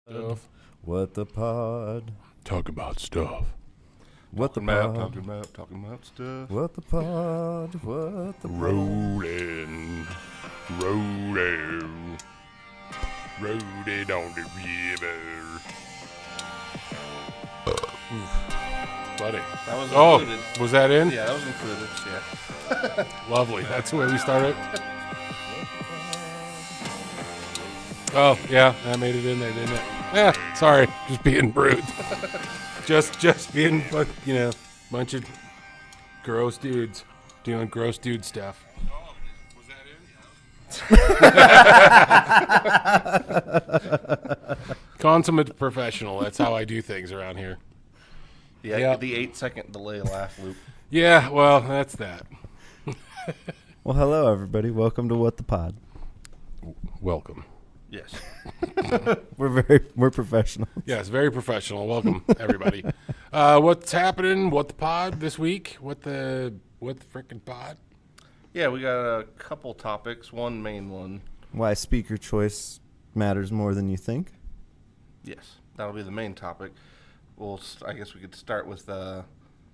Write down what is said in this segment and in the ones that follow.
Stuff. What the pod? Talk about stuff. What the Talking pod? talking about stuff. What the pod? What the pod? Rolling, rolling, rolling on the river. Buddy. That was included. Was that in? Yeah, that was included. Yeah. Lovely. That's the way we started. Oh, yeah, that made it in there, didn't it? Yeah, sorry, just being rude. just being, bunch of gross dudes doing gross dude stuff. Oh, was that in? Consummate professional. That's how I do things around here. Yeah, Yep. the 8-second delay laugh loop. Yeah, well, that's that. Well, hello everybody. Welcome to What the Pod. Welcome. Yes. We're professional. Yes, very professional. Welcome, everybody. What's happening? What the pod this week? What the frickin' pod? Yeah, we got a couple topics. One main one. Why speaker choice matters more than you think. Yes, that'll be the main topic. I guess we could start with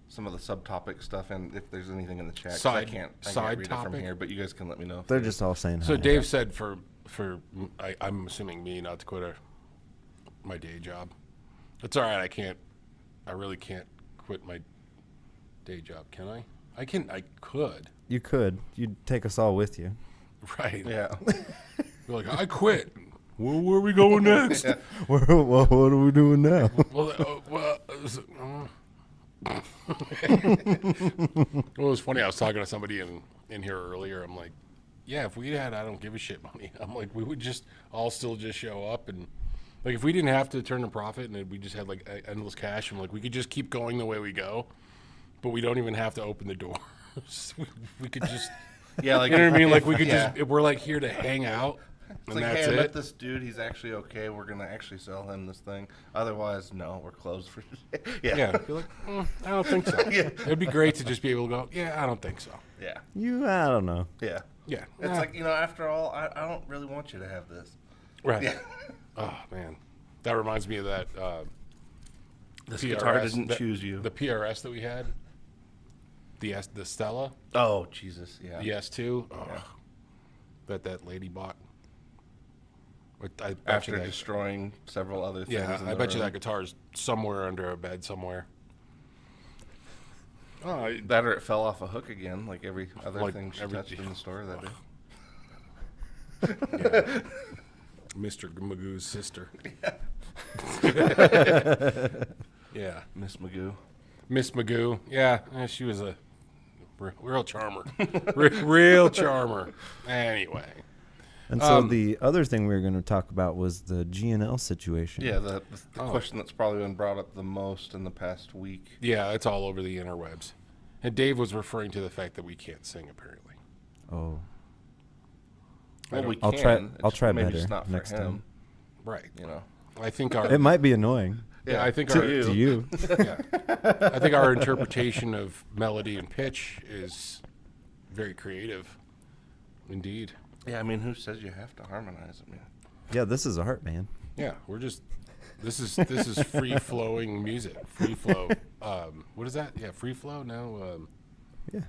some of the subtopic stuff, and if there's anything in the chat, 'cause I can't read it from here, but you guys can let me know. If They're just all saying So hi. Dave said I'm assuming me not to quit my day job. It's all right. I really can't quit my day job, can I? I could. You could. You'd take us all with you. Right. Yeah. You're like, I quit. Well, where are we going next? Yeah. What are we doing now? It was funny. I was talking to somebody in here earlier. I'm like, yeah, if we had I don't give a shit money, I'm like, we would just all still just show up. And like, if we didn't have to turn a profit and we just had like endless cash, I'm like, we could just keep going the way we go, but we don't even have to open the doors. we could just, Yeah, like you know what I mean? Like, we could just, we're like here to hang out. It's And like, that's hey, I met it. this dude. He's actually okay. We're gonna actually sell him this thing. Otherwise, no, we're closed for today. Yeah. Yeah, you're like, I don't think so. Yeah. It'd be great to just be able to go, yeah, I don't think so. Yeah. I don't know. Yeah. Yeah. It's like, after all, I don't really want you to have this. Right. Yeah. Oh, man. That reminds me of that. This guitar didn't choose you. The PRS that we had. The Stella. Oh, Jesus. Yeah. The S2. Oh, Yeah. that lady bought. After destroying several other things. Yeah, in I the bet you room. that guitar is somewhere under a bed somewhere. Oh, That or it fell off a hook again, like every other Like thing she every- touched in the store that day. yeah. Mr. Magoo's sister. Yeah. Miss Magoo. Miss Magoo. Yeah, she was a real charmer. Real charmer. Anyway. And so the other thing we were going to talk about was the G&L situation. Yeah, the question that's probably been brought up the most in the past week. Yeah, it's all over the interwebs. And Dave was referring to the fact that we can't sing, apparently. Oh. Well, we I'll can. try. It's I'll try maybe better just not for next him, time. Right. You I think our... It might be annoying yeah, I think to our... you. to you. Yeah. I think our interpretation of melody and pitch is very creative. Indeed. Yeah, I mean, who says you have to harmonize it, man? Yeah, this is art, man. Yeah, we're just... This is free-flowing music. Free flow. What is that? Yeah, free flow? No. Yeah,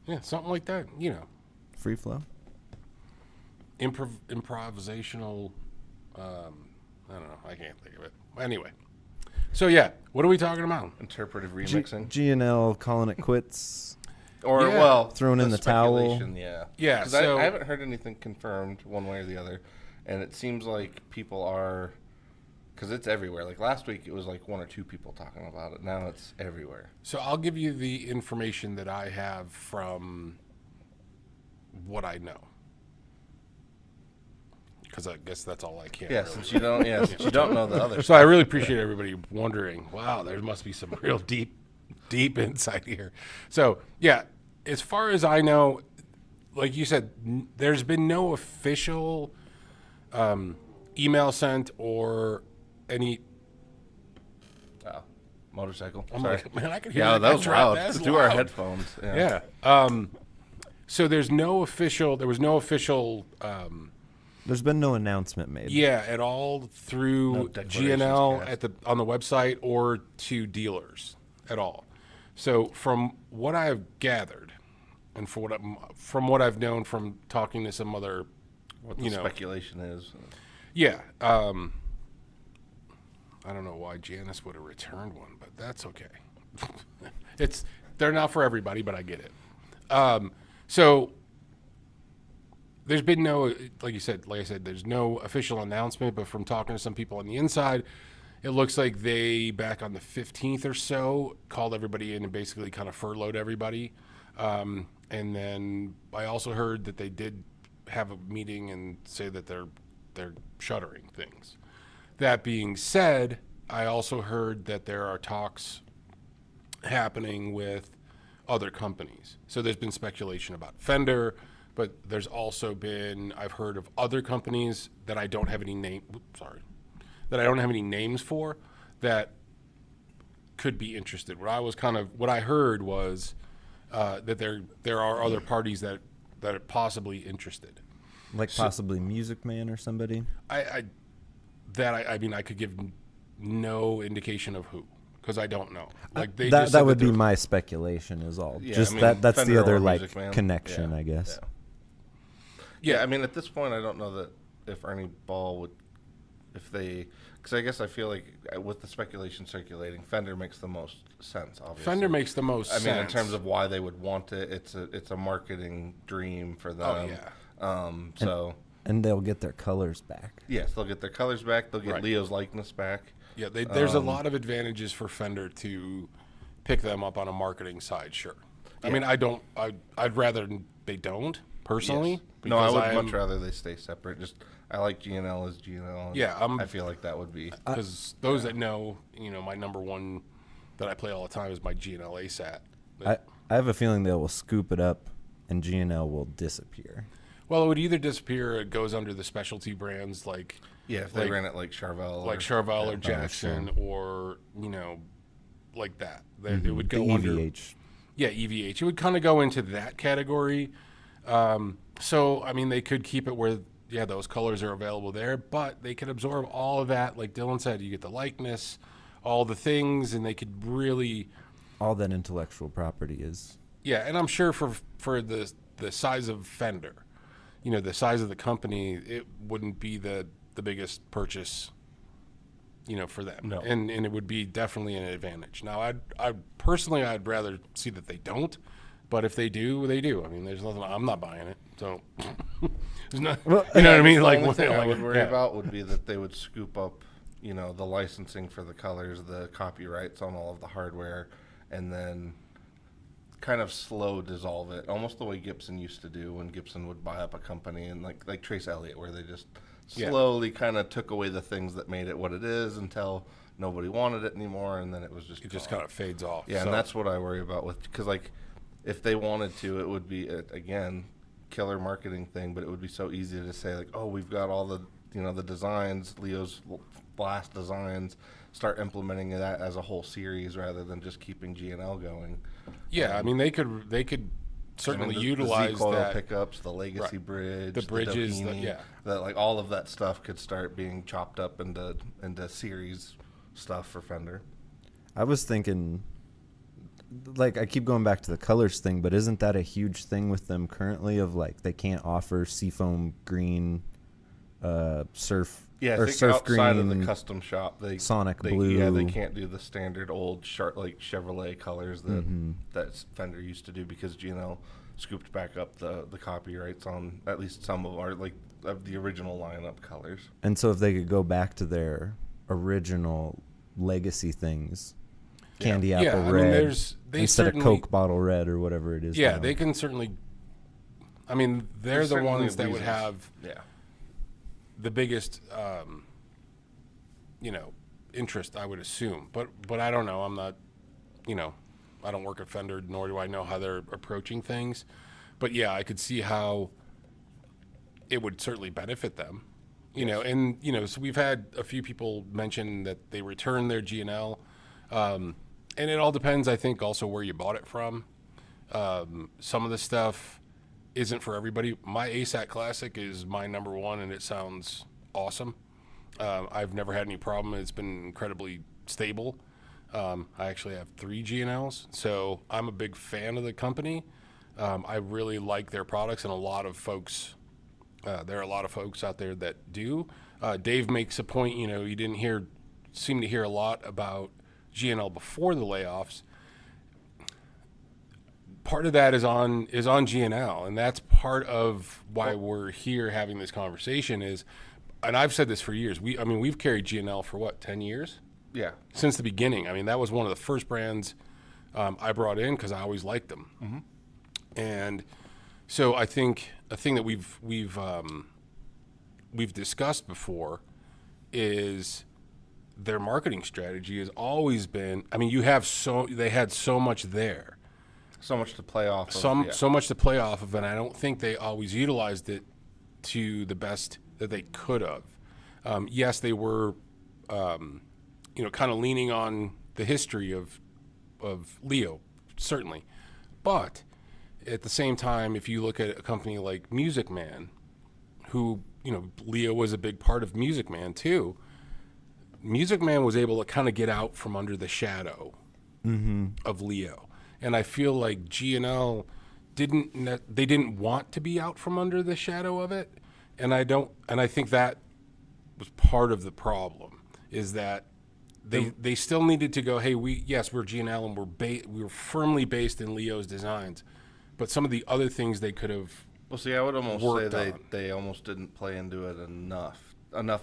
Yeah, something like that. free flow. Improvisational. I don't know. I can't think of it. Anyway. So, yeah. What are we talking about? Interpretive remixing. G&L calling it quits. Or, Yeah. well, Throwing in the towel. speculation, Yeah. Yeah, 'Cause so- I haven't heard anything confirmed one way or the other. And it seems like people are... Because it's everywhere. Like last week, it was like one or two people talking about it. Now it's everywhere. So I'll give you the information that I have from what I know. Because I guess that's all I can. Yeah, really. since you don't. Yeah, since you don't know the other. So I really appreciate everybody wondering, wow, there must be some real deep insight here. So, yeah, as far as I know, like you said, there's been no official email sent or any... Oh, motorcycle. I'm Sorry. like, man, I can hear Yeah, that was loud. That's Through our loud. headphones. Yeah. So there was no official There's been no announcement made. Yeah, at all through GNL on the website or to dealers at all. So from what I've gathered, and from what I've known from talking to some other, what the speculation is. Yeah. I don't know why Janice would have returned one, but that's okay. They're not for everybody, but I get it. So there's been no, like I said, there's no official announcement, but from talking to some people on the inside, it looks like they, back on the 15th or so, called everybody in and basically kind of furloughed everybody. And then I also heard that they did have a meeting and say that they're shuttering things. That being said, I also heard that there are talks happening with other companies. So there's been speculation about Fender, but there's also been, I've heard of other companies that I don't have any names for that could be interested. What I heard was that there are other parties that are possibly interested. Like possibly Music Man or somebody? I could give no indication of who, because I don't know. Like that would be my speculation is all. Yeah, just that's Fender the other connection, yeah. I guess. Yeah, I mean, at this point, I don't know that if Ernie Ball would, because I guess I feel like with the speculation circulating, Fender makes the most sense, obviously. Fender makes the most sense. I mean, in terms of why they would want it, it's a marketing dream for them. Oh, yeah. And they'll get their colors back. Yes, they'll get their colors back. They'll get Leo's likeness back. Yeah, there's a lot of advantages for Fender to pick them up on a marketing side, sure. Yeah. I mean, I'd rather they don't, personally. Yes. No, I would much rather they stay separate. I like GNL as GNL. Yeah, I feel like that would be. Because those that know, my number one that I play all the time is my GNL ASAT. I have a feeling they will scoop it up and GNL will disappear. Well, it would either disappear or it goes under the specialty brands like... Yeah, if they ran it like Charvel. Like Charvel or Jackson or, like that. It would go under... EVH. Yeah, EVH. It would kind of go into that category. So, I mean, they could keep it where, those colors are available there, but they could absorb all of that. Like Dylan said, you get the likeness, all the things, and they could really... All that intellectual property is... Yeah, and I'm sure for the size of Fender, the size of the company, it wouldn't be the biggest purchase, for them. No. And it would be definitely an advantage. Now, I'd rather see that they don't, but if they do, they do. I mean, there's nothing, I'm not buying it. So, there's not, well, you know what I mean? The like, only thing I would worry about would be that they would scoop up, the licensing for the colors, the copyrights on all of the hardware, and then kind of slow dissolve it, almost the way Gibson used to do when Gibson would buy up a company, and like Trace Elliott, where they just slowly kind of took away the things that made it what it is until nobody wanted it anymore, and then it was just kind of fades off. Yeah, and that's what I worry about because if they wanted to, it would be again killer marketing thing, but it would be so easy to say like, oh, we've got all the the designs, Leo's blast designs, start implementing that as a whole series rather than just keeping GNL going. Yeah, I mean they could certainly utilize the that pickups, the Legacy bridge, the bridges, that like all of that stuff could start being chopped up into series stuff for Fender. I was thinking, like, I keep going back to the colors thing, but isn't that a huge thing with them currently? Of like they can't offer seafoam green, surf. Yeah, or I think surf outside green, of the custom shop, Sonic blue. Yeah, they can't do the standard old Chevrolet colors that Fender used to do because GNL scooped back up the copyrights on at least some of the original lineup colors. And so if they could go back to their original legacy things, candy apple red instead of Coke bottle red or whatever it is. Yeah, now. they can certainly. I mean, they're the ones that would have. Yeah. The biggest, interest, I would assume. But I don't know. I'm not, I don't work at Fender, nor do I know how they're approaching things. But, yeah, I could see how it would certainly benefit them. And, so we've had a few people mention that they return their GNL. And it all depends, I think, also where you bought it from. Some of the stuff isn't for everybody. My ASAT Classic is my number one, and it sounds awesome. I've never had any problem. It's been incredibly stable. I actually have 3 G&Ls, so I'm a big fan of the company. I really like their products, and a lot of folks, there are a lot of folks out there that do. Dave makes a point, you know, you didn't seem to hear a lot about G&L before the layoffs. Part of that is on G&L, and that's part of why we're here having this conversation is, and I've said this for years. We've carried G&L for what, 10 years? Yeah. Since the beginning. I mean, that was one of the first brands I brought in because I always liked them. Mm-hmm. And so I think a thing that we've discussed before is their marketing strategy has always been. I mean, they had so much there, So much to play off of. so much to play off of, and I don't think they always utilized it to the best that they could have. Yes, they were, kind of leaning on the history of Leo, certainly, but at the same time, if you look at a company like Music Man, who, Leo was a big part of Music Man too. Music Man was able to kind of get out from under the shadow of Leo. And I feel like G&L didn't want to be out from under the shadow of it. And I think that was part of the problem is that they still needed to go, hey, we're G&L and we're firmly based in Leo's designs. But some of the other things they could have Well, see, I would almost say on. they almost didn't play into it enough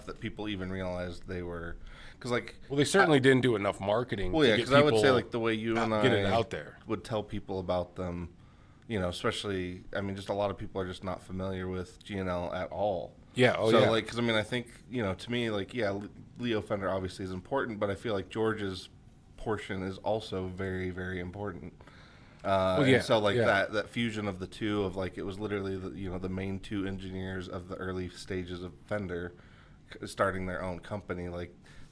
that people even realized they were, because they certainly didn't do enough marketing. Well, yeah, because I would say the way you and get I it out there would tell people about them, especially just a lot of people are just not familiar with G&L at all. Yeah. Oh, so, yeah. because I think to me, Leo Fender obviously is important, but I feel like George's portion is also very, very important. And so that fusion of the two of it was literally the main 2 engineers of the early stages of Fender starting their own company.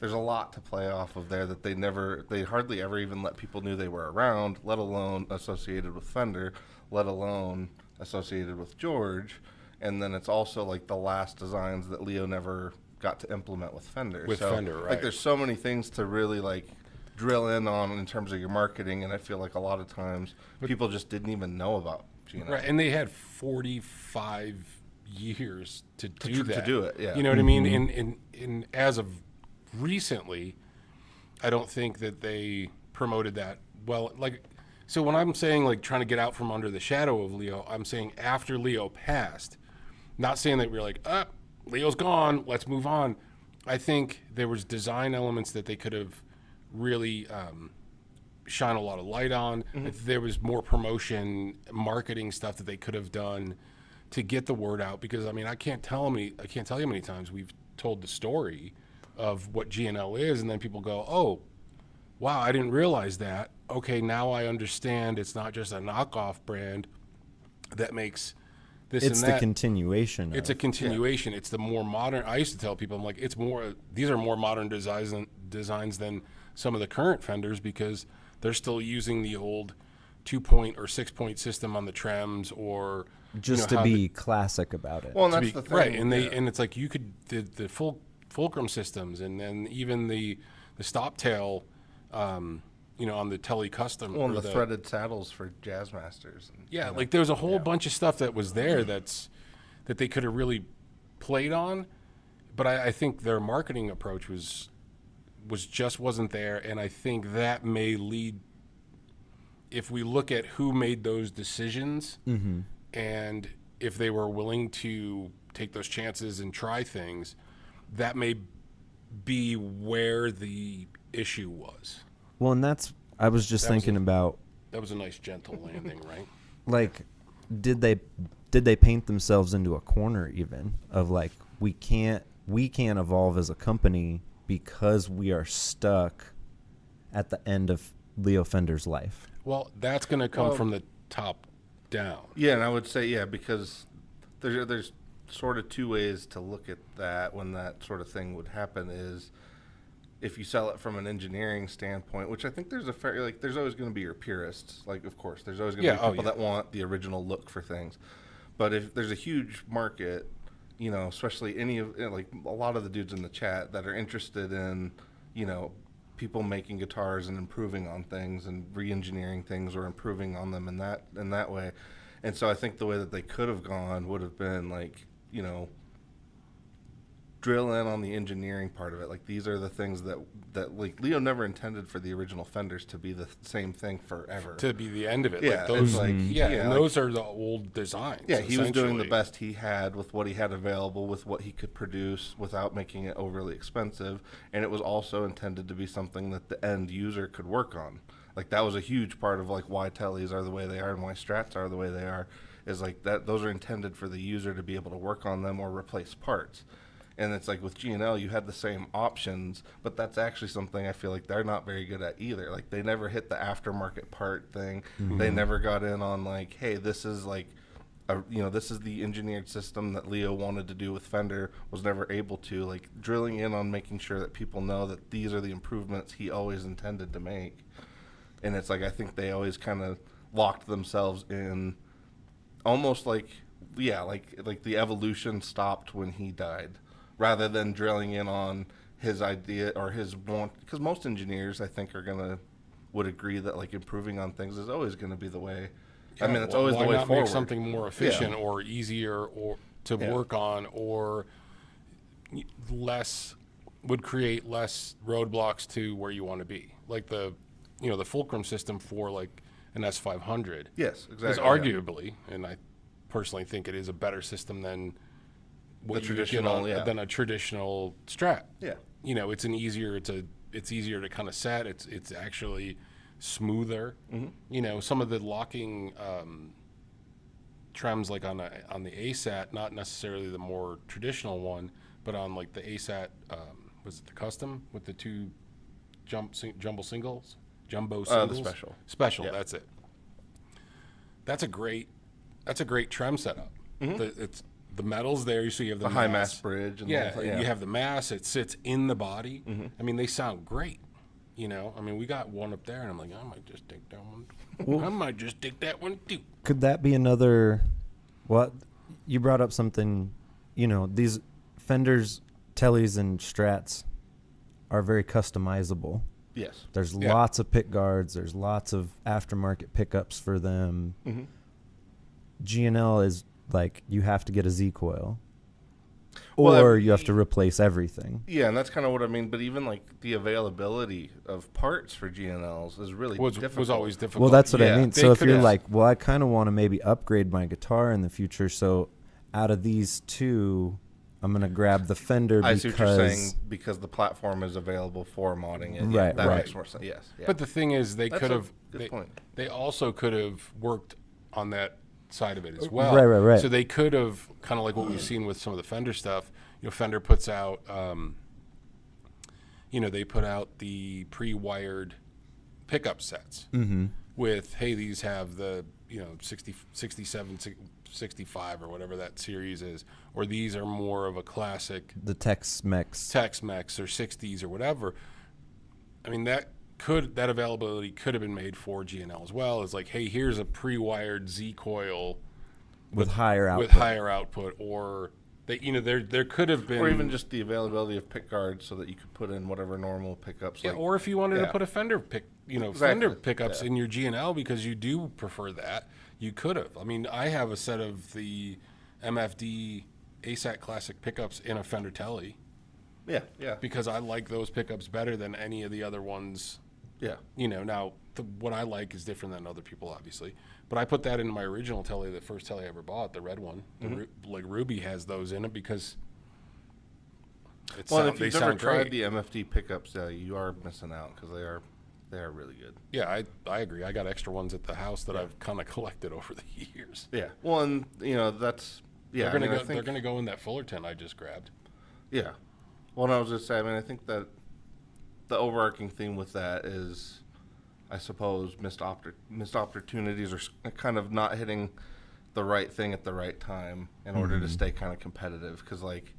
There's a lot to play off of there that they hardly ever even let people knew they were around, let alone associated with Fender, let alone associated with George. And then it's also the last designs that Leo never got to implement with Fender. Fender, right. There's so many things to really drill in on in terms of your marketing, and I feel like a lot of times people just didn't even know about G&L. Right, and they had 45 years to do that. To do it, yeah. You know what I mean? And as of recently, I don't think that they promoted that well. So when I'm saying trying to get out from under the shadow of Leo, I'm saying after Leo passed, not saying that we're Leo's gone, let's move on. I think there was design elements that they could have really shine a lot of light on. Mm-hmm. There was more promotion, marketing stuff that they could have done to get the word out. Because I can't tell you how many times we've told the story of what G&L is, and then people go, "Oh, wow, I didn't realize that." Okay, now I understand. It's not just a knockoff brand that makes this. It's and that. the continuation. It's a continuation. Yeah. It's the more modern. I used to tell people, I'm like, these are more modern designs than some of the current Fenders because they're still using the old 2-point or 6-point system on the trems, or just to be classic about it. Well, and that's the thing, right? And and it's you could the full fulcrum systems, and then even the stop tail, on the Tele Custom. Well, and the threaded saddles for Jazzmasters. And, there's a whole bunch of stuff that was there that they could have really played on, but I think their marketing approach wasn't there, and I think that may lead, if we look at who made those decisions, mm-hmm. and if they were willing to take those chances and try things, that may be where the issue was. Well, and I was just thinking about. That was a nice gentle landing, right? Did they paint themselves into a corner even of we can't evolve as a company because we are stuck at the end of Leo Fender's life? Well, that's going to come from the top down. Yeah, and I would say because there's sort of 2 ways to look at that when that sort of thing would happen is if you sell it from an engineering standpoint, which I think there's there's always going to be your purists. Of course, there's always going to be people that want the original look for things. But if there's a huge market, you know, especially any of like a lot of the dudes in the chat that are interested in, you know, people making guitars and improving on things and re-engineering things or improving on them in that way. And so I think the way that they could have gone would have been like, you know, drill in on the engineering part of it. Like these are the things that like Leo never intended for the original Fenders to be the same thing forever. To be the end of it. Yeah, Like those, it's like, and like, those are the old designs. yeah, he was doing the essentially. best he had with what he had available, with what he could produce without making it overly expensive. And it was also intended to be something that the end user could work on. Like that was a huge part of like why tellies are the way they are and why strats are the way they are, is like that those are intended for the user to be able to work on them or replace parts. And it's like with G&L, you had the same options, but that's actually something I feel like they're not very good at either. Like they never hit the aftermarket part thing. They never got in on like, hey, this is like, this is the engineered system that Leo wanted to do with Fender, was never able to. Like drilling in on making sure that people know that these are the improvements he always intended to make. And it's like I think they always kind of locked themselves in, almost like, like the evolution stopped when he died, rather than drilling in on his idea or his want. Because most engineers, I think, would agree that like improving on things is always going to be the way. I mean, it's always the way why not forward. make something more efficient or easier or to work on, or would create less roadblocks to where you want to be, like the fulcrum system for like an S500. Yes, exactly. Is arguably, and I personally think it is a better system than what The you get traditional, than a traditional Strat. Yeah. You know, it's easier to kind of set. It's actually smoother. You know, some of the locking trims like on the ASAT, not necessarily the more traditional one, but on like the ASAT, was it the custom with the two jumbo singles? The special. Special, Yeah. that's it. That's a great trem setup. It's the metal's there, so you have the high mass bridge. And you have the mass. It sits in the body. I mean, they sound great. You know, I mean, we got one up there, and I'm like, I might just take that one. I might just take that one too. Could that be another? Well, you brought up something. You know, these Fenders, Tellys, and Strats are very customizable. Yes. There's lots of pick guards. There's lots of aftermarket pickups for them. G&L is like you have to get a Z coil, or you have to replace everything. Yeah, and that's kind of what I mean. But even like the availability of parts for G&Ls is really difficult. Was always difficult. Well, that's what I mean. They So if you're could've- like, well, I kind of want to maybe upgrade my guitar in the future, so out of these two, I'm gonna grab the Fender I because see what you're saying, because the platform is available for modding it. Right, that right. makes more sense. Yes. Yeah. But the thing is, they That's could a have. good point. They also could have worked on that side of it as well. Right. So they could have kind of like what we've seen with some of the Fender stuff. You know, Fender puts out. They put out the pre-wired pickup sets with, hey, these have the 60, 67, 65 or whatever that series is, or these are more of a classic the Tex-Mex. or 60s or whatever. I mean, that availability could have been made for G&L as well. It's like, hey, here's a pre-wired Z coil with higher output. Or there could have been, or even just the availability of pick guards so that you could put in whatever normal pickups. yeah, like, or if you wanted to put a Fender Fender pickups in your G&L because you do prefer that, you could have. I mean, I have a set of the MFD ASAT Classic pickups in a Fender Telly. Yeah. Because I like those pickups better than any of the other ones. Yeah. Now what I like is different than other people, obviously. But I put that in my original Telly, the first Telly I ever bought, the red one. Like Ruby has those in it because If you've never tried the MFD pickups, you are missing out because they are really good. Yeah, I agree. I got extra ones at the house that I've kind of collected over the years. Yeah. Well, and that's They're gonna go in that Fullerton I just grabbed. Yeah. Well, and I was going to say, I mean, I think that the overarching theme with that is, I suppose, missed opportunities or kind of not hitting the right thing at the right time in order to stay kind of competitive. Because, like,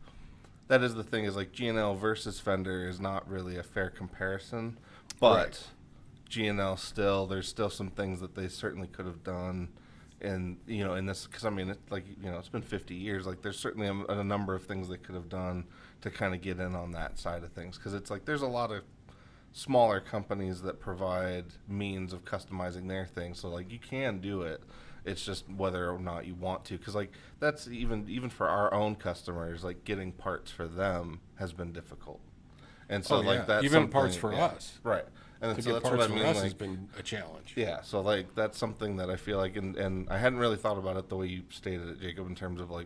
that is the thing, is like G&L versus Fender is not really a fair comparison. But G&L there's still some things that they certainly could have done And in this, because I mean, it's been 50 years. Like, there's certainly a number of things they could have done to kind of get in on that side of things. Because it's like there's a lot of smaller companies that provide means of customizing their thing. So like you can do it. It's just whether or not you want to. Because like that's even for our own customers, like getting parts for them has been difficult. And so like that's even parts for us, right? And to so get that's parts what I for mean. us Like, has been a challenge. yeah, so like that's something that I feel like, and I hadn't really thought about it the way you stated it, Jacob, in terms of like,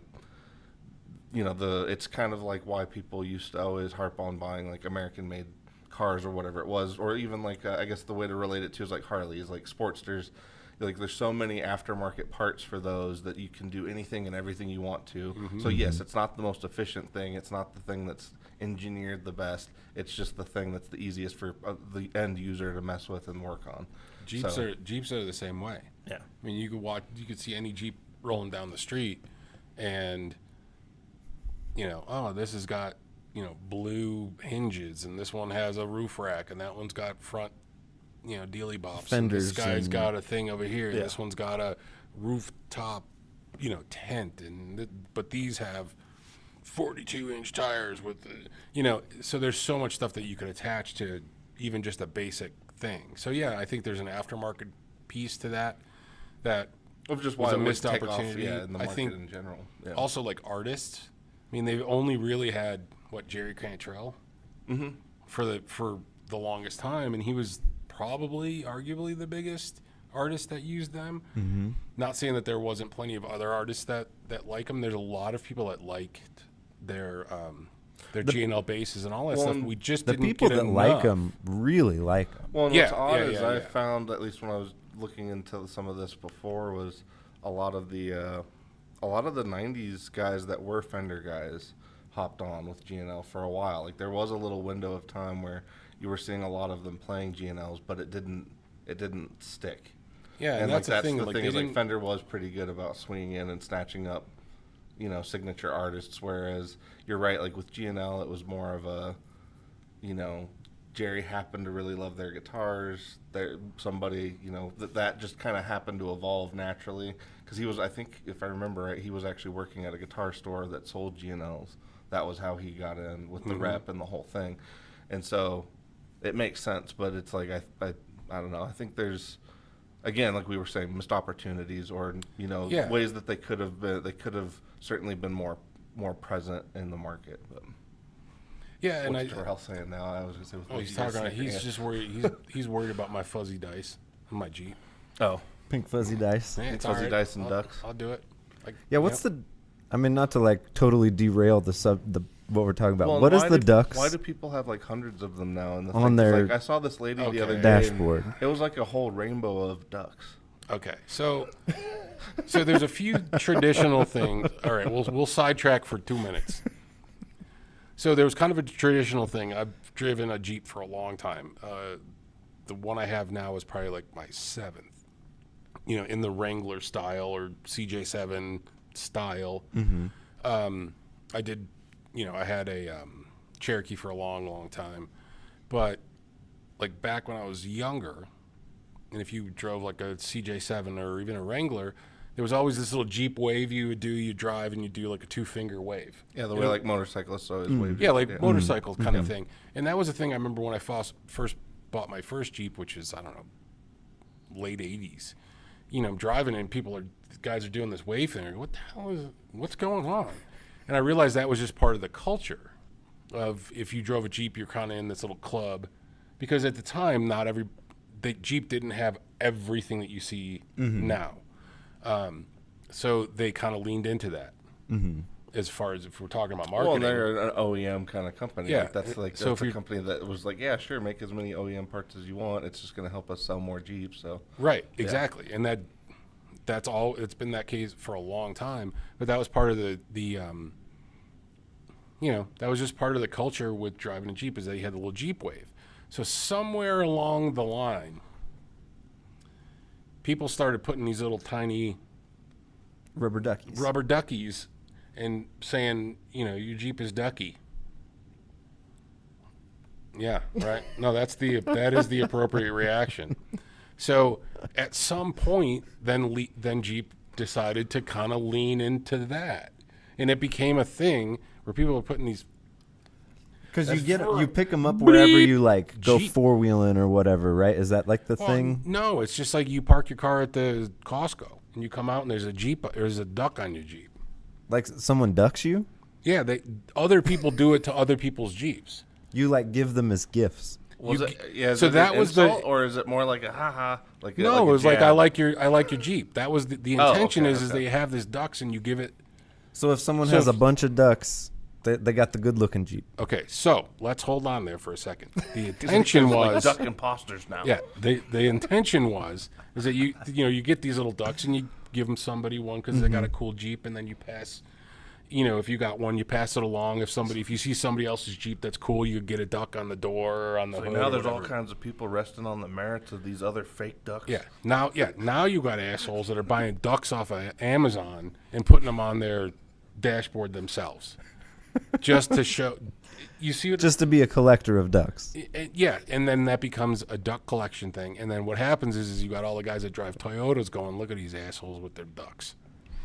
it's kind of like why people used to always harp on buying like American-made cars or whatever it was, or even like I guess the way to relate it to is like Harleys, like Sportsters. Like there's so many aftermarket parts for those that you can do anything and everything you want to. Mm-hmm. So yes, it's not the most efficient thing. It's not the thing that's engineered the best. It's just the thing that's the easiest for the end user to mess with and work on. Jeeps are the same way. Yeah. I mean, you could see any Jeep rolling down the street, and this has got blue hinges, and this one has a roof rack, and that one's got front dealy bops. Fenders. And this guy's got a thing over here. And Yeah. this one's got a rooftop, tent, but these have 42-inch tires with so there's so much stuff that you could attach to even just a basic thing. So yeah, I think there's an aftermarket piece to that Of just was why a it would missed take opportunity. off, in the I market think in general. Yeah. also like artists. I mean, they've only really had Jerry Cantrell for the longest time, and he was probably arguably the biggest artist that used them. Mm-hmm. Not saying that there wasn't plenty of other artists that like them. There's a lot of people that liked their G&L bases and all that stuff. We just The didn't people get that enough. like them really like them. Well, and Yeah, what's odd yeah, is yeah, I yeah. found, at least when I was looking into some of this before, was a lot of the 90s guys that were Fender guys hopped on with G&L for a while. Like there was a little window of time where you were seeing a lot of them playing G&Ls, but it didn't stick. Yeah, And that's like the thing. the Like, thing they is like didn't- Fender was pretty good about swinging in and snatching up, signature artists. Whereas you're right, like with G&L, it was more of a, Jerry happened to really love their guitars. Somebody, that just kind of happened to evolve naturally. Because he was, I think, if I remember right, he was actually working at a guitar store that sold G&Ls. That was how he got in with the rep and the whole thing. And so it makes sense, but it's like I don't know. I think there's, again, like we were saying, missed opportunities, or ways that they could have certainly been more present in the market. But Yeah, and what's Terrell saying now? I was going to say, with what he's you just talking. said, He's yeah. just worried. He's worried about my fuzzy dice on my Jeep. Oh, Pink fuzzy dice. Yeah, it's fuzzy all right. dice and ducks. I'll do it. Like, Yeah, what's I mean, not to like totally derail what we're talking about. Well, What is why the do- ducks Why do people have like hundrds of them now? In the on thing? 'Cause, their like, I saw this lady the other day. dashboard? And it was like a whole rainbow of ducks. Okay, so there's a few traditional things. All right, we'll sidetrack for 2 minutes. So there was kind of a traditional thing. I've driven a Jeep for a long time. The one I have now is probably like my 7th. In the Wrangler style or CJ7 style. Mm-hmm. I did, I had a Cherokee for a long, long time, but like back when I was younger. And if you drove like a CJ7 or even a Wrangler, there was always this little Jeep wave you would do. You drive and you do like a 2-finger wave. Yeah, the way like motorcyclists always wave. Yeah, like motorcycle kind of thing. And that was the thing I remember when I first bought my first Jeep, which is, I don't know, late 80s. I'm driving and guys are doing this wave thing. I go, what the hell what's going on? And I realized that was just part of the culture of, if you drove a Jeep, you're kind of in this little club. Because at the time, the Jeep didn't have everything that you see now. So they kind of leaned into that. As far as if we're talking about marketing. Well, they're an OEM kind of company. Yeah. Like, that's So if a you- company that was like, yeah, sure, make as many OEM parts as you want. It's just going to help us sell more Jeeps. So Right, exactly. And that's all. It's been that case for a long time. But that was part of that was just part of the culture with driving a Jeep, is that you had the little Jeep wave. So somewhere along the line, people started putting these little tiny rubber duckies. rubber duckies and saying, your Jeep is ducky. Yeah, right. No, that is the appropriate reaction. So at some point, then Jeep decided to kind of lean into that, and it became a thing where people are putting these. Because you pick them up wherever you like go Jeep. 4-wheeling or whatever, right? Is that like the Well, thing? No, it's just like you park your car at the Costco and you come out and there's a duck on your Jeep. Like someone ducks you? Yeah, other people do it to other people's Jeeps. You like give them as gifts. Was You- it? Yeah. Is so it that an was insult, the- or is it more like a haha? Like No, like it a was like jab? I like your Jeep. That was the Oh, intention okay, is okay. they have this ducks and you give it. So if someone So has a if- bunch of ducks, they got the good looking Jeep. Okay, so let's hold on there for a second. The intention like was duck imposters now. yeah. The intention was is that you get these little ducks and you give them somebody one because they got a cool Jeep and then you pass. If you got one, you pass it along. If you see somebody else's Jeep that's cool, you get a duck on the door or on the hood. Now or there's all whatever. kinds of people resting on the merits of these other fake ducks. Yeah. Now you got assholes that are buying ducks off of Amazon and putting them on their dashboard themselves, just to show. You see what? Just to be a collector of ducks. Yeah, and then that becomes a duck collection thing. And then what happens is you got all the guys that drive Toyotas going, look at these assholes with their ducks.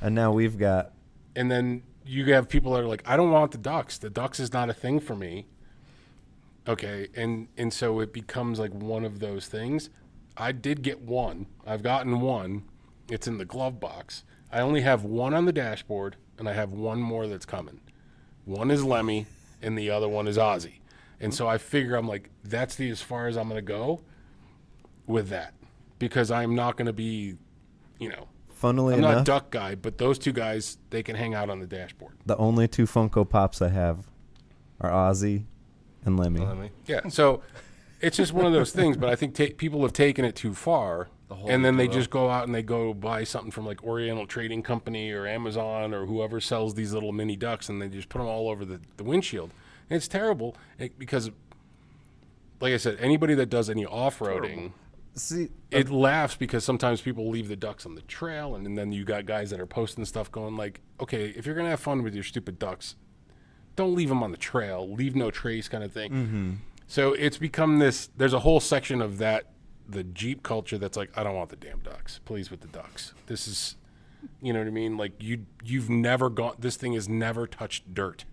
And now we've got And then you have people that are like, I don't want the ducks. The ducks is not a thing for me. Okay, and so it becomes like one of those things. I did get one. I've gotten one. It's in the glove box. I only have one on the dashboard, and I have one more that's coming. One is Lemmy, and the other one is Ozzy. And so I figure I'm like, that's as far as I'm going to go with that. Because I'm not going to be, funnily I'm not a enough duck guy, but those two guys, they can hang out on the dashboard. the only 2 Funko Pops I have are Ozzy and Lemmy. Yeah, so it's just one of those things. But I think people have taken it too far, and then they just go out and they go buy something from like Oriental Trading Company or Amazon or whoever sells these little mini ducks, and they just put them all over the windshield. And it's terrible because, like I said, anybody that does any off-roading, See, it laughs because sometimes people leave the ducks on the trail, and then you got guys that are posting stuff going like, okay, if you're gonna have fun with your stupid ducks, don't leave them on the trail, leave no trace kind of thing. Mm-hmm. So it's become this, there's a whole section of that, the Jeep culture that's like, I don't want the damn ducks, please with the ducks. This is, you know what I mean? Like you've never gone, this thing has never touched dirt.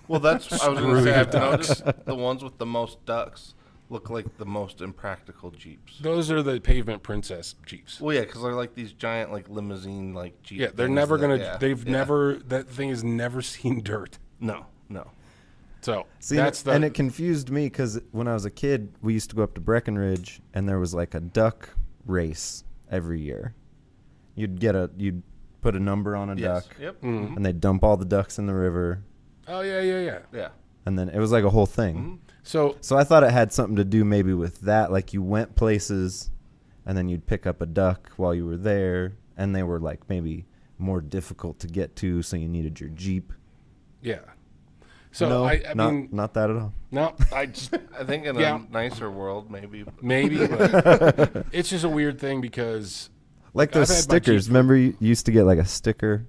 Well, that's I was going to say. I've Screw the noticed the ones with the most ducks look like the most impractical Jeeps. Those are the pavement princess Jeeps. Well, yeah, because they're like these giant, like limousine, like Jeep. Yeah, they're things never that- gonna, yeah, they've yeah. never, that thing has never seen dirt. No. So See, that's the, and it confused me because when I was a kid, we used to go up to Breckenridge, and there was like a duck race every year. You'd put a number on a Yes. duck, Yep. Mhm. and they'd dump all the ducks in the river, oh yeah. Yeah. and then it was like a whole thing. Mm-hmm. So So I thought it had something to do maybe with that, like you went places, and then you'd pick up a duck while you were there, and they were like maybe more difficult to get to, so you needed your Jeep. yeah. So no, I mean, not that at all. no, I just I think in Yeah. a nicer world, maybe. maybe, but it's just a weird thing because Like those I've had my Jeep stickers. for- Remember, you used to get like a sticker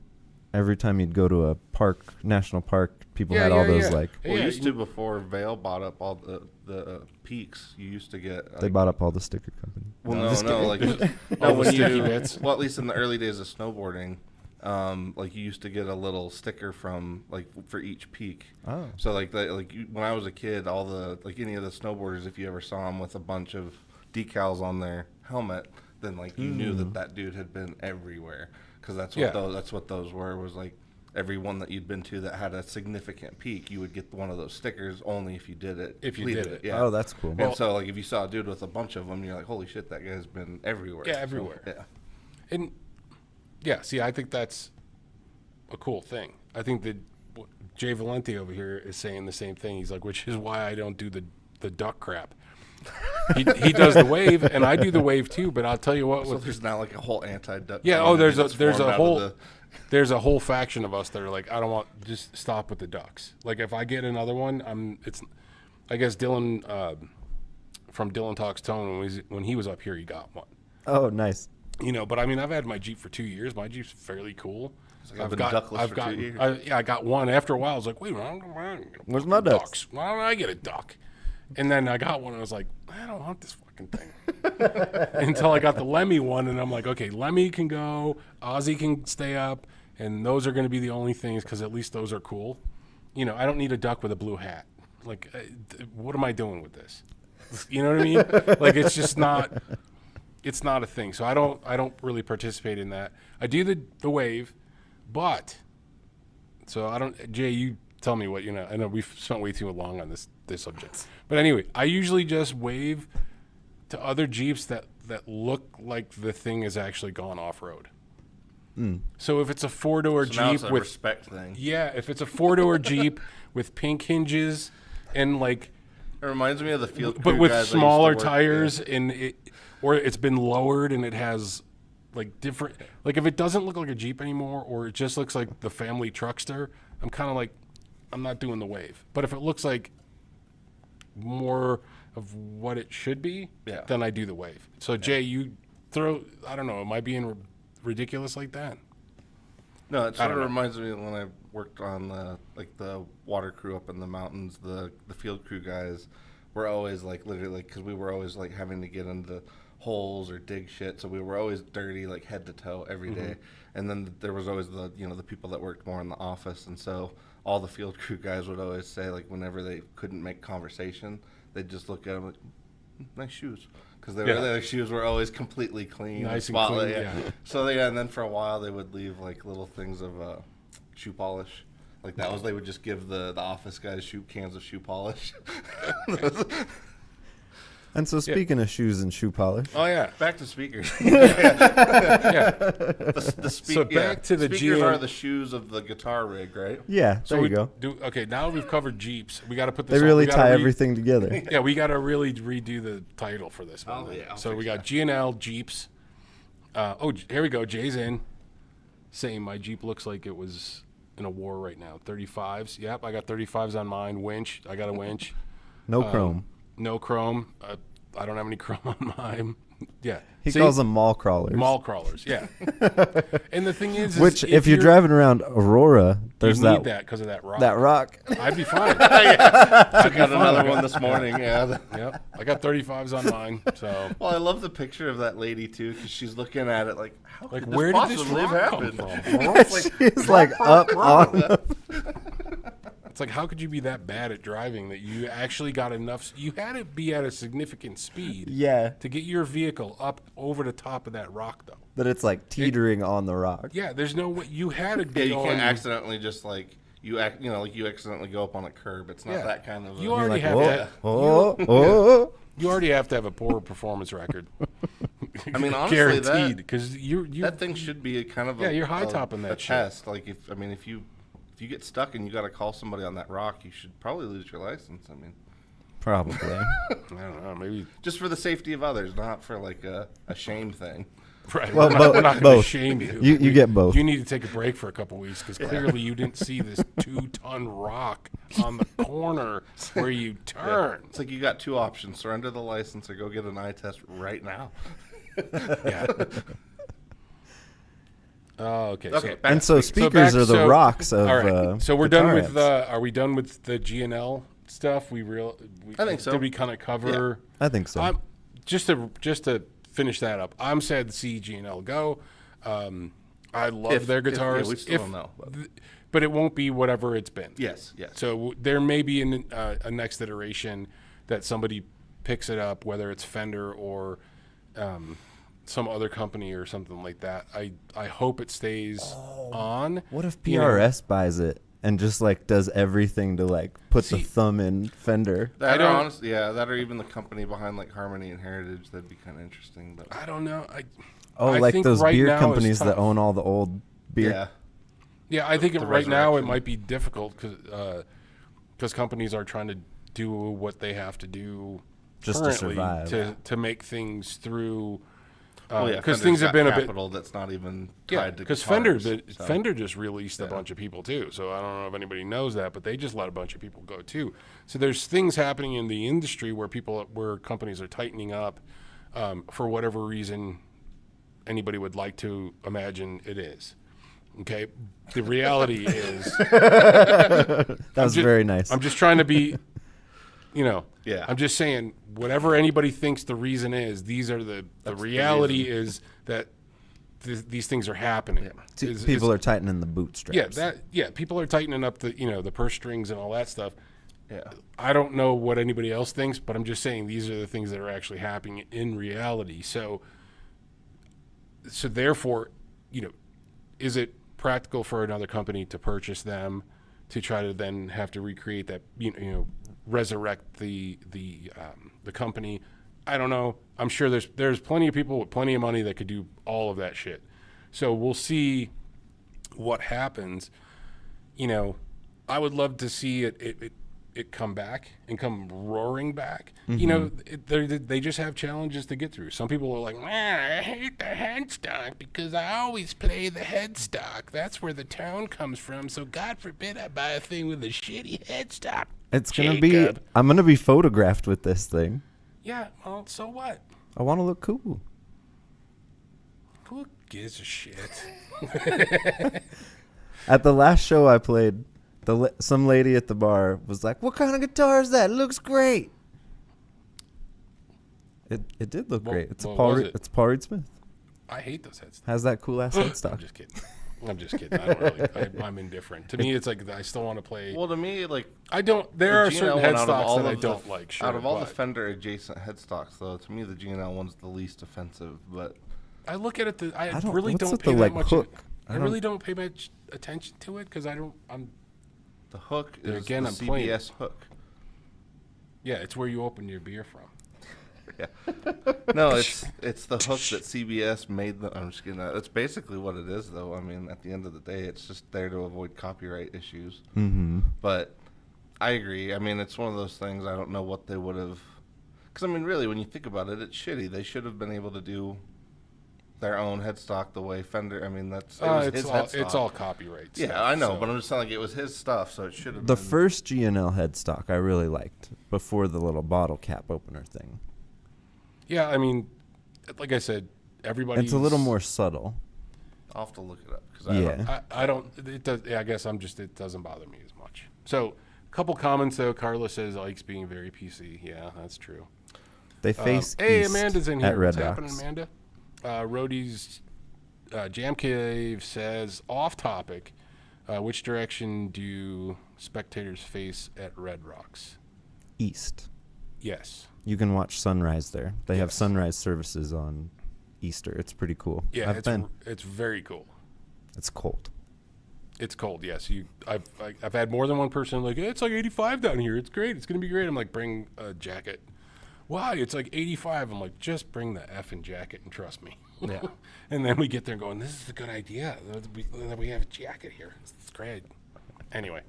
every time you'd go to a park, national park. People Yeah, had all yeah, those yeah. like Well, Yeah, used to before Vail bought up all the peaks. You used to get. they bought up all the sticker company. Well, just no, kidding. like All the when sticky you, bits. well, at least in the early days of snowboarding, like you used to get a little sticker from like for each peak. Oh, So when I was a kid, all the like any of the snowboarders, if you ever saw them with a bunch of decals on their helmet, then like you knew that dude had been everywhere because that's what Yeah. that's what those were, was like every one that you'd been to that had a significant peak, you would get one of those stickers only if you did it. If you completed did it. yeah. oh, that's cool. And so like if you saw a dude with a bunch of them, you're like, holy shit, that guy's been everywhere. Yeah, So, everywhere. yeah. And yeah, see, I think that's a cool thing. I think that Jay Valenti over here is saying the same thing. He's like, which is why I don't do the duck crap. He does the wave, and I do the wave too. But I'll tell you what, So with there's not like a whole anti-duck. yeah, community there's that's formed a out of whole the- there's a whole faction of us that are like, I don't want, just stop with the ducks. Like if I get another one, I guess Dylan from Dylan Talks Tone when he was up here, he got one. Oh, nice. But I mean, I've had my Jeep for 2 years. My Jeep's fairly cool. like I've been duckless for 2 years. I got one. After a while, I was like, wait, Where's my ducks? Why don't I get a duck? And then I got one, and I was like, I don't want this fucking thing. until I got the Lemmy one, and I'm like, okay, Lemmy can go, Ozzy can stay up, and those are going to be the only things because at least those are cool. You know, I don't need a duck with a blue hat. Like, what am I doing with this? You know what I mean? Like, it's just not. It's not a thing. So I don't really participate in that. I do the wave, but so I don't. Jay, you tell me what you know. I know we've spent way too long on this subject, but anyway, I usually just wave to other Jeeps that look like the thing has actually gone off road. So if it's a 4-door So now Jeep it's a with respect thing. yeah, if it's a 4-door Jeep with pink hinges and like, It reminds me of the field crew but with guys I used to smaller work tires with. and or it's been lowered and it has like different, like if it doesn't look like a Jeep anymore or it just looks like the family truckster, I'm kind of like, I'm not doing the wave. But if it looks like more of what it should be, Yeah. then I do the wave. So Jay, you throw, I don't know, am I being ridiculous like that? No, it sort don't of know. reminds me of when I worked on the water crew up in the mountains. The field crew guys were always like literally because we were always like having to get into holes or dig shit, so we were always dirty like head to toe every day. And then there was always the the people that worked more in the office, and so all the field crew guys would always say like whenever they couldn't make conversation, they'd just look at them like, nice shoes. Because their shoes were always completely clean, Nice and spotless, clean, yeah. yeah. So yeah, and then for a while they would leave like little things of shoe polish, like that was they would just give the office guys cans of shoe polish. And so speaking of shoes and shoe polish, Oh yeah, Back to speakers. yeah. So back to the speakers GM. are the shoes of the guitar rig, right? yeah, So there we you go. okay, now we've covered Jeeps. We got to put this. They on. really We gotta tie everything together. Yeah, we got to really redo the title for this one. Oh, yeah, I'll So fix we got G&L Jeeps. Here we go. Jay's in. Saying my Jeep looks like it was in a war right now. 35s. Yep, I got 35s on mine. Winch. I got a winch. No chrome. No chrome. I don't have any chrome on mine. Yeah. He See? calls them mall crawlers. mall crawlers. Yeah. And the thing is Which, if you're driving around Aurora, you there's need that because of that rock. that rock. I'd be fine. I got another one this morning. Yeah. Yep. I got 35s on mine. So. Well, I love the picture of that lady too, because she's looking at it like, how Like, could where this did this possibly rock have come happened? from? She's like up on. It's like, how could you be that bad at driving that you actually got enough? You had to be at a significant speed Yeah, to get your vehicle up over the top of that rock, though. that it's like teetering on the rock. Yeah, there's no way. You had to be Yeah, you going. can't accidentally just like you accidentally go up on a curb. It's not Yeah. that kind of. You You're already like, have oh, that. oh, oh. You already have to have a poor performance record. I mean, honestly, guaranteed, because you that thing should be a kind of Yeah, you're high-topping that a shit. test. Like if you get stuck and you got to call somebody on that rock, you should probably lose your license. I mean, Probably. I don't know, maybe just for the safety of others, not for like a shame thing. right. Well, we're not going to both. shame you. You get both. You need to take a break for a couple weeks because clearly you didn't see this 2-ton rock on the corner where you turn. It's like you got two options: surrender the license or go get an eye test right now. Yeah. Oh, okay. Okay, So, back And to so speakers. speakers are the so- rocks of. all right. So we're done guitar with. amps. Are we done with the G&L stuff? I think so. Did we kind of cover? I think so. Just to finish that up, I'm sad to see G&L go. I love their guitars. we still don't know. But it won't be whatever it's been. Yes. So there may be a next iteration that somebody picks it up, whether it's Fender or some other company or something like that. I hope it stays on. What if you know. PRS buys it and just like does everything to like put the thumb in Fender? I That or don't- honestly, that or even the company behind like Harmony and Heritage. That'd be kind of interesting. But I don't know. Oh, I like think those right beer now is companies that tough. own all the old beer. yeah, Yeah, I think The right now it resurrection. might be difficult because companies are trying to do what they have to do Just to currently survive. to make things through. well, yeah, Because Fender's things have got been a bit. capital that's not even Yeah, tied to because guitars, so. Fender just released a bunch of people too. So I don't know if anybody knows that, but they just let a bunch of people go too. So there's things happening in the industry where companies are tightening up for whatever reason anybody would like to imagine it is. Okay, the reality is That was very nice. I'm just trying to be You know, Yeah. I'm just saying, whatever anybody thinks the reason is, these are the reality is that these things are happening. Yeah. People are tightening the bootstraps. People are tightening up the the purse strings and all that stuff. Yeah. I don't know what anybody else thinks, but I'm just saying these are the things that are actually happening in reality. So therefore, is it practical for another company to purchase them to try to then have to recreate that, resurrect the company? I don't know. I'm sure there's plenty of people with plenty of money that could do all of that shit. So we'll see what happens. I would love to see it come back and come roaring back. They just have challenges to get through. Some people are like, man, I hate the headstock because I always play the headstock. That's where the tone comes from. So God forbid I buy a thing with a shitty headstock. It's going to be, I'm going to be photographed with this thing. Yeah, well, so what? I want to look cool. Who gives a shit? At the last show I played, some lady at the bar was like, "What kind of guitar is that? It looks great." It did look great. It's it's Paul Reed Smith. I hate those headstocks. Has that cool ass headstock. I'm just kidding. I don't really. I'm indifferent. To me, it's like I still want to play. Well, to me, like I don't. There are certain headstocks that I don't like. Sure, out of all the Fender adjacent headstocks, though, to me the G&L one's the least offensive. But I look at it. I don't, really don't pay that much. I really don't pay much attention to it because I'm. The hook is again, the I'm CBS playing. hook. Yeah, it's where you open your beer from. Yeah. No, it's the hook that CBS made. I'm just kidding. That's basically what it is, though. I mean, at the end of the day, it's just there to avoid copyright issues. Mm-hmm. But I agree. I mean, it's one of those things. I don't know what they would have. Because I mean, really, when you think about it, it's shitty. They should have been able to do their own headstock the way Fender. I mean, his headstock. It's all copyright stuff, Yeah, I know, but I'm just saying like it was his stuff, so it should have. The first G&L headstock I really liked before the little bottle cap opener thing. Yeah, I mean, like I said, everybody. It's a little more subtle. I'll have to look it up because I don't. It does. Yeah, I guess it doesn't bother me as much. So, a couple comments though. Carla says Ike's being very PC. Yeah, that's true. They face hey, east Amanda's in here. at Red What's happening, Rocks. Amanda? Rhodey's Jam Cave says, off topic, which direction do spectators face at Red Rocks? East. Yes. You can watch sunrise there. They have Yes. sunrise services on Easter. It's pretty cool. Yeah, I've been. It's very cool. It's cold. It's cold, yes. I've had more than one person like, it's like 85 down here. It's great. It's going to be great. I'm like, bring a jacket. Why? It's like 85. I'm like, just bring the effing jacket and trust me. Yeah. And then we get there going, this is a good idea that we have a jacket here. It's great. Anyway,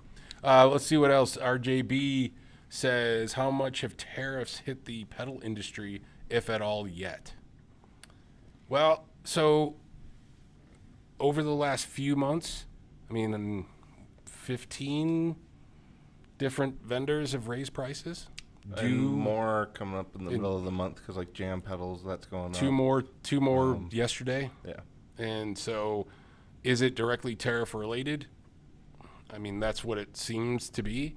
let's see what else. RJB says, how much have tariffs hit the pedal industry, if at all, yet? Well, so over the last few months, 15 different vendors have raised prices. And more coming up in the middle of the month because like Jam Pedals, that's going two up. more yesterday. Yeah. And so is it directly tariff related? I mean, that's what it seems to be.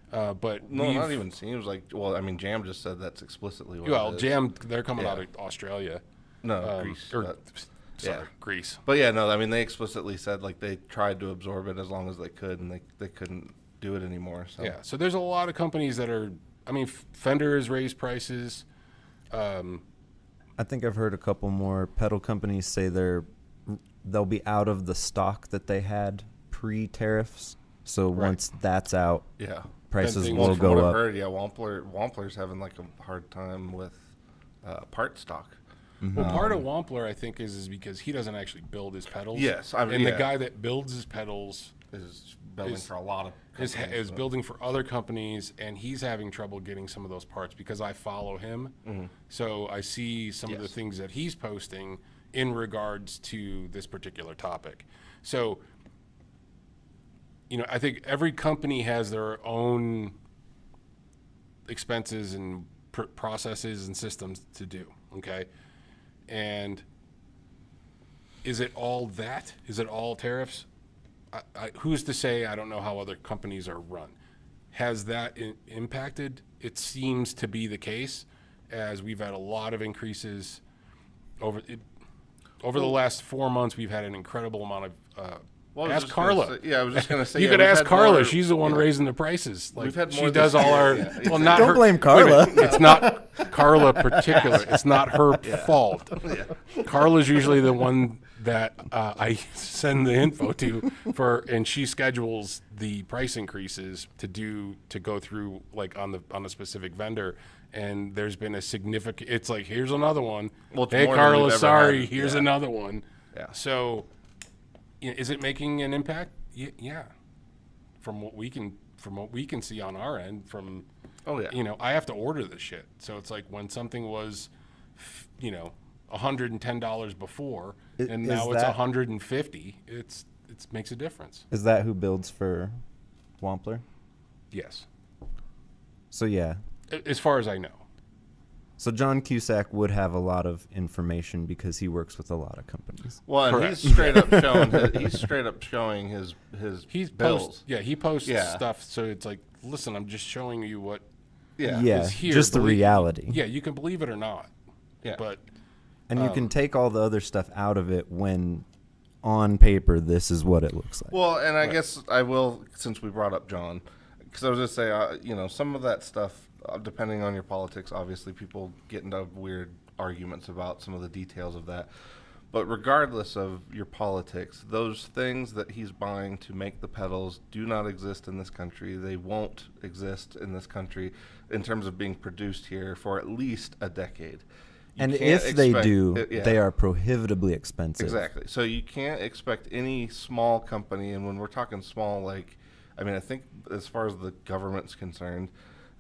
But No, not even seems like. Well, I mean, Jam just said that's explicitly what it is. Jam, they're coming out of Australia. No, Greece. Sorry, Greece. But yeah, no, I mean, they explicitly said like they tried to absorb it as long as they could, and they couldn't do it anymore. So. Yeah, so there's a lot of companies that are. Fender has raised prices. I think I've heard a couple more pedal companies say they'll be out of the stock that they had pre-tariffs. So once that's out, yeah, prices From will what go I've up. heard, yeah, Wampler's having like a hard time with part stock. Well, part of Wampler, I think, is because he doesn't actually build his pedals. Yes, and the guy that builds his pedals is building for a lot of is building for other companies, and he's having trouble getting some of those parts because I follow him. So I see some of the things that he's posting in regards to this particular topic. So, I think every company has their own expenses and processes and systems to do, okay? And is it all that? Is it all tariffs? Who's to say? I don't know how other companies are run. Has that impacted it seems to be the case, as we've had a lot of increases over the last 4 months. We've had an incredible amount of. Ask Carla. I was just going to say. You could ask Carla. She's the one raising the prices. Like, We've had she more does all our. Well, not Don't her, blame wait a Carla. minute, it's not Carla particular. It's not her fault. Carla's usually the one that I send the info to and she schedules the price increases to go through like on a specific vendor. And there's been a significant. It's like, here's another one. Well, it's hey, more than Carla, we've ever sorry. had. Here's another one. Yeah. So, is it making an impact? Yeah. From what we can see on our end, I have to order this shit. So it's like when something was, $110 before, and now it's $150. It makes a difference. Is that who builds for Wampler? Yes. So yeah. As far as I know. So John Cusack would have a lot of information because he works with a lot of companies. Well, and Correct. he's straight up showing his bills. He posts stuff. So it's like, listen, I'm just showing you what Yeah, is here. just the reality. Yeah, you can believe it or not. Yeah. But And you can take all the other stuff out of it when on paper this is what it looks like. Well, and I guess I will, since we brought up John, because I was just saying, some of that stuff, depending on your politics, obviously people get into weird arguments about some of the details of that. But regardless of your politics, those things that he's buying to make the pedals do not exist in this country. They won't exist in this country in terms of being produced here for at least a decade. And if they do, they are prohibitively expensive. Exactly. So you can't expect any small company, and when we're talking small, I think as far as the government's concerned,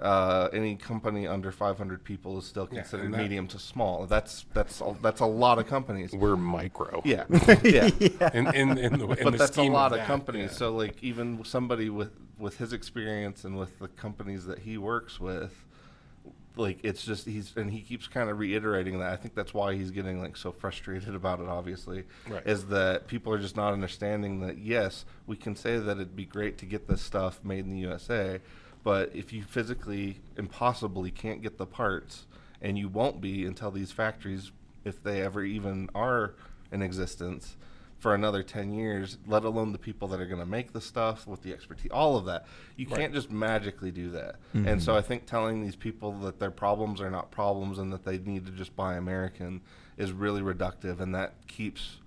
any company under 500 people is still considered medium to small. That's a lot of companies. We're micro. Yeah, yeah. But that's a lot of companies. Yeah. So like even somebody with his experience and with the companies that he works with, like it's just he keeps kind of reiterating that. I think that's why he's getting like so frustrated about it, obviously, right. Is that people are just not understanding that yes, we can say that it'd be great to get this stuff made in the USA, but if you physically impossibly can't get the parts, and you won't be until these factories, if they ever even are in existence, for another 10 years, let alone the people that are going to make the stuff with the expertise, all of that. You can't just magically do that. Mm-hmm. And so I think telling these people that their problems are not problems and that they need to just buy American is really reductive, and that keeps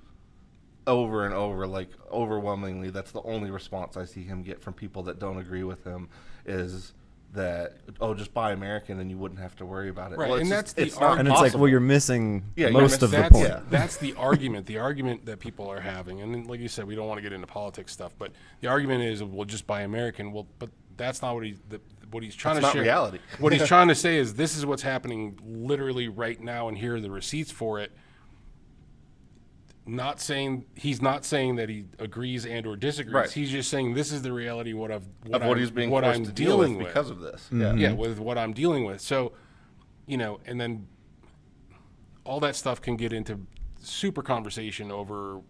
over and over, like overwhelmingly, that's the only response I see him get from people that don't agree with him is that, just buy American and you wouldn't have to worry about it. Right, well, and that's the and it's like, well, you're missing most of the that's, point. yeah. That's the argument. The argument that people are having, and then, like you said, we don't want to get into politics stuff, but the argument is, we'll just buy American. Well, but that's not what he's trying that's to share. Not reality. What he's trying to say is, this is what's happening literally right now, and here are the receipts for it. He's not saying that he agrees and or disagrees. Right. He's just saying this is the reality what he's being forced I'm to deal with dealing with because of this. Mm-hmm. Yeah, with what I'm dealing with. So, and then all that stuff can get into super conversation over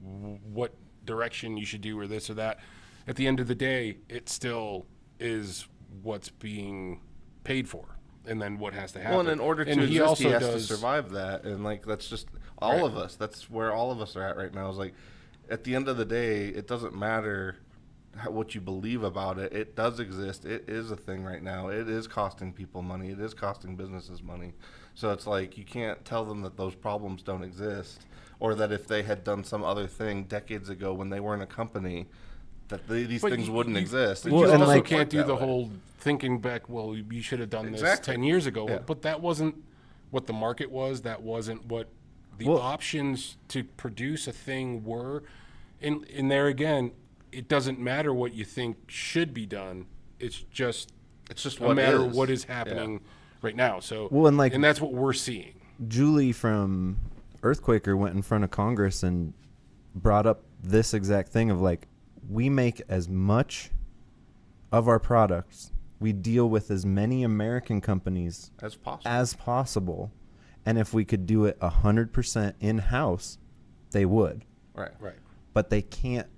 what direction you should do or this or that. At the end of the day, it still is what's being paid for, and then what has to happen. Well, and in order to and exist, he has to survive that, and like that's just all right. of us. That's where all of us are at right now. Is like, at the end of the day, it doesn't matter what you believe about it. It does exist. It is a thing right now. It is costing people money. It is costing businesses money. So it's like you can't tell them that those problems don't exist, or that if they had done some other thing decades ago when they weren't a company, that these things wouldn't exist. But you also can't do the whole thinking back, well, you should have done this 10 years ago. Yeah. But that wasn't what the market was. That wasn't what the options to produce a thing were. And there again, it doesn't matter what you think should be done. It's just a matter of what is happening right now. So, and that's what we're seeing. Julie from Earthquaker went in front of Congress and brought up this exact thing of like, we make as much of our products, we deal with as many American companies as possible. And if we could do it 100% in-house, they would. Right. But they can't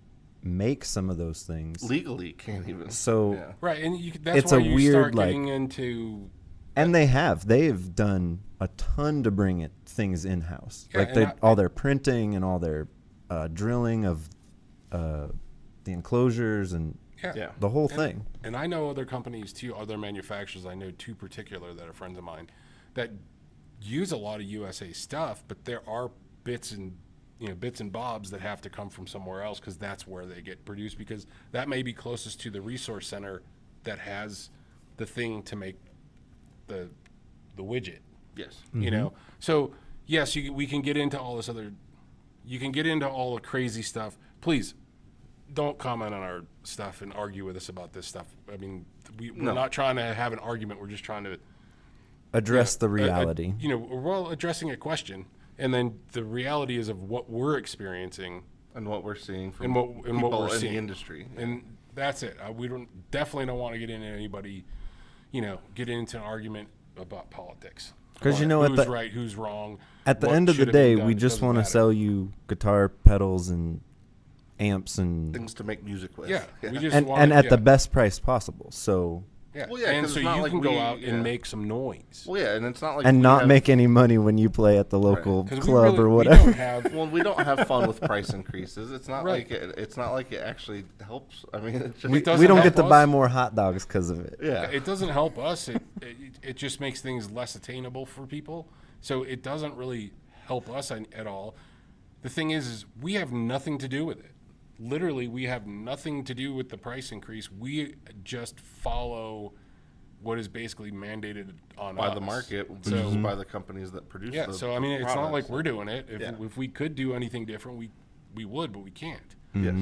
make some of those things. Legally can't even. So right, and that's why you start getting into And they've done a ton to bring things in house. Yeah, Like all their printing and all their drilling of the enclosures and Yeah. the whole thing. And I know other companies too, other manufacturers. I know two particular that are friends of mine that use a lot of USA stuff, but there are bits and bobs that have to come from somewhere else because that's where they get produced, because that may be closest to the resource center that has the thing to make the widget. Yes. You know, so yes, we can get into all this other. You can get into all the crazy stuff. Please don't comment on our stuff and argue with us about this stuff. I mean, we're not trying to have an argument. We're just trying to Address the reality. we're all addressing a question, and then the reality is of what we're experiencing And what we're seeing from and what people we're in seeing the industry. and that's it. We definitely don't want to get into anybody, get into an argument about politics. 'Cause, Or at who's the- right, who's wrong. At the what end of the should have been day, done, we it just doesn't want to matter. sell you guitar pedals and amps and Things to make music with. Yeah, we just and, want and at yeah, the best price possible. So yeah. Well, yeah, and 'cause so it's not you like can go we- out yeah. and make some noise. Well, yeah, and it's not like and we not have- make any money when you play at the local 'Cause club or we whatever. don't have Well, we don't have fun with price increases. It's not Right. it's not like it actually helps. I mean, it's just, We- doesn't We don't help get to us. buy more hot dogs because of it. yeah. It doesn't help us. It just makes things less attainable for people. So it doesn't really help us at all. The thing is we have nothing to do with it. Literally, we have nothing to do with the price increase. We just follow what is basically mandated on by us. the market, which So is by the companies that produce. yeah. the So I mean, it's not like products. we're doing it. If we could do anything different, we would, but we can't.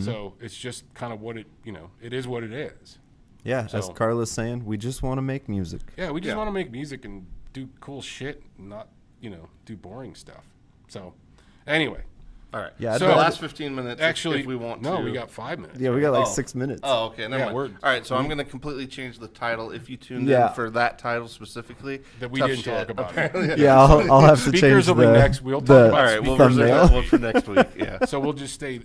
So it's just kind of what it is what it is. Yeah, as So- Carla's saying, we just want to make music. Yeah, we just Yeah. want to make music and do cool shit, and not do boring stuff. So, anyway, All right. Yeah, So I'd the rather- last 15 minutes, actually, if we want no, to. we got 5 minutes. Yeah, we got like Oh. 6 minutes. Oh, okay. Never Yeah, mind. we're- All right, so I'm going to completely change the title. If you tuned Yeah. in for that title specifically, That we tough didn't shit. talk about. Apparently- Yeah, I'll have to Speakers change will be the, next. We'll talk the about All right, we'll speakers reserve thumbnail. that one for next week. Yeah. So we'll just stay,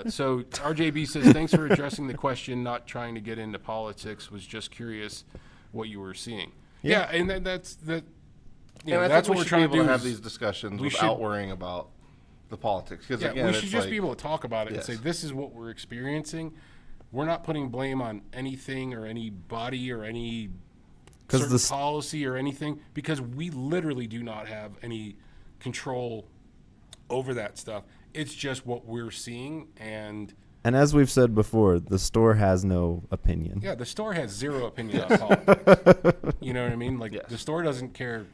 So RJB says, thanks for addressing the question. Not trying to get into politics. Was just curious what you were seeing. Yeah, and that's that. And I That's think what we we're should trying be to able do. to have is- these discussions we without should- worrying about the politics. Because Yeah, again, we should it's just like, be able to talk about it Yes. and say this is what we're experiencing. We're not putting blame on anything or anybody or any 'Cause certain this- policy or anything, because we literally do not have any control over that stuff. It's just what we're seeing, and And as we've said before, the store has no opinion. yeah, the store has zero opinion on politics. You know what I mean? Like Yes. the store doesn't care.